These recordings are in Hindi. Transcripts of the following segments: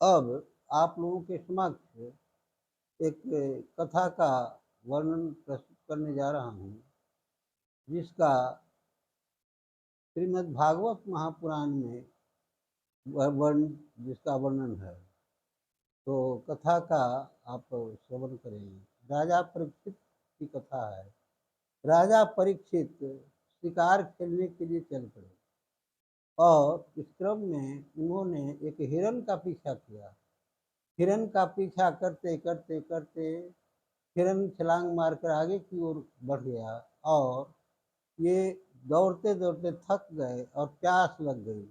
अब आप लोगों के समक्ष एक कथा का वर्णन प्रस्तुत करने जा रहा हूँ, जिसका श्रीमद् भागवत महापुराण में जिसका वर्णन है। तो कथा का आप श्रवण करेंगे। राजा परीक्षित की कथा है। राजा परीक्षित शिकार खेलने के लिए चल पड़े और इस क्रम में उन्होंने एक हिरण का पीछा किया। हिरण का पीछा करते करते करते हिरण छलांग मारकर आगे की ओर बढ़ गया और ये दौड़ते दौड़ते थक गए और प्यास लग गई।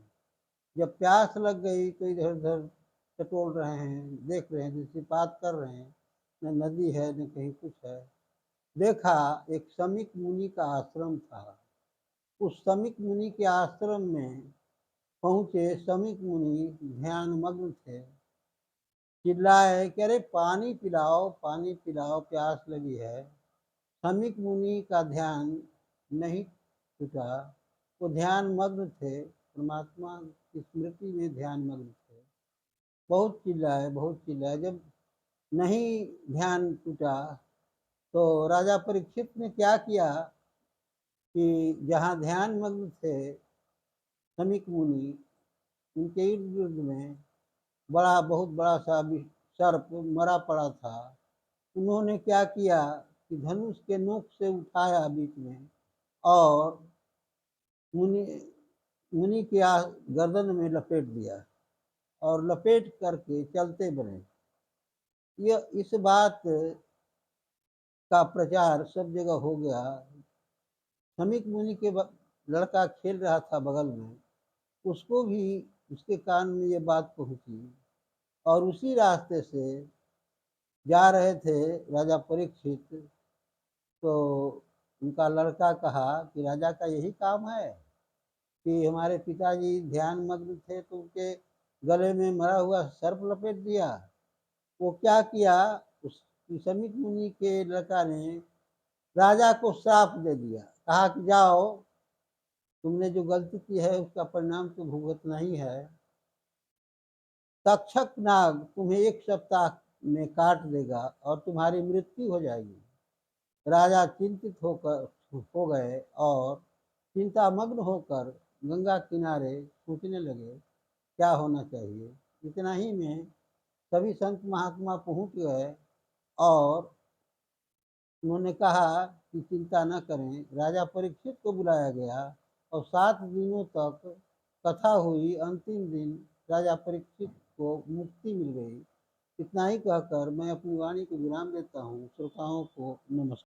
जब प्यास लग गई तो इधर उधर टटोल रहे हैं, देख रहे हैं, दृष्टिपात कर रहे हैं, न नदी है न कहीं कुछ है। देखा एक समीक मुनि का आश्रम था। उस समीक मुनि के आश्रम में पहुंचे। समीक मुनि ध्यान मग्न थे। चिल्लाए कि अरे पानी पिलाओ, पानी पिलाओ, प्यास लगी है। समीक मुनि का ध्यान नहीं छूटा। वो ध्यान मग्न थे, परमात्मा की स्मृति में ध्यान मग्न थे। बहुत चिल्लाए, बहुत चिल्लाए। जब नहीं ध्यान टूटा तो राजा परीक्षित ने क्या किया कि जहाँ ध्यान मग्न थे समीक मुनि, उनके इर्द गिर्द में बहुत बड़ा सा सर्प मरा पड़ा था। उन्होंने क्या किया कि धनुष के नोक से उठाया बीच में और मुनि मुनि के गर्दन में लपेट दिया और लपेट करके चलते बने। यह इस बात का प्रचार सब जगह हो गया। समीक मुनि के लड़का खेल रहा था बगल में, उसको भी उसके कान में ये बात पहुंची और उसी रास्ते से जा रहे थे राजा परीक्षित। तो उनका लड़का कहा कि राजा का यही काम है कि हमारे पिताजी ध्यान मग्न थे तो उनके गले में मरा हुआ सर्प लपेट दिया। वो क्या किया, उस समीक मुनि के लड़का ने राजा को श्राप दे दिया। कहा कि जाओ, तुमने जो गलती की है उसका परिणाम तो भुगतना ही है। तक्षक नाग तुम्हें 1 सप्ताह में काट देगा और तुम्हारी मृत्यु हो जाएगी। राजा चिंतित हो गए और चिंतामग्न होकर गंगा किनारे सोचने लगे क्या होना चाहिए। इतना ही में सभी संत महात्मा पहुंच गए और उन्होंने कहा कि चिंता न करें। राजा परीक्षित को बुलाया गया और 7 दिनों तक कथा हुई। अंतिम दिन राजा परीक्षित को मुक्ति मिल गई। इतना ही कहकर मैं अपनी वाणी को विराम देता हूँ। श्रोताओं को नमस्कार।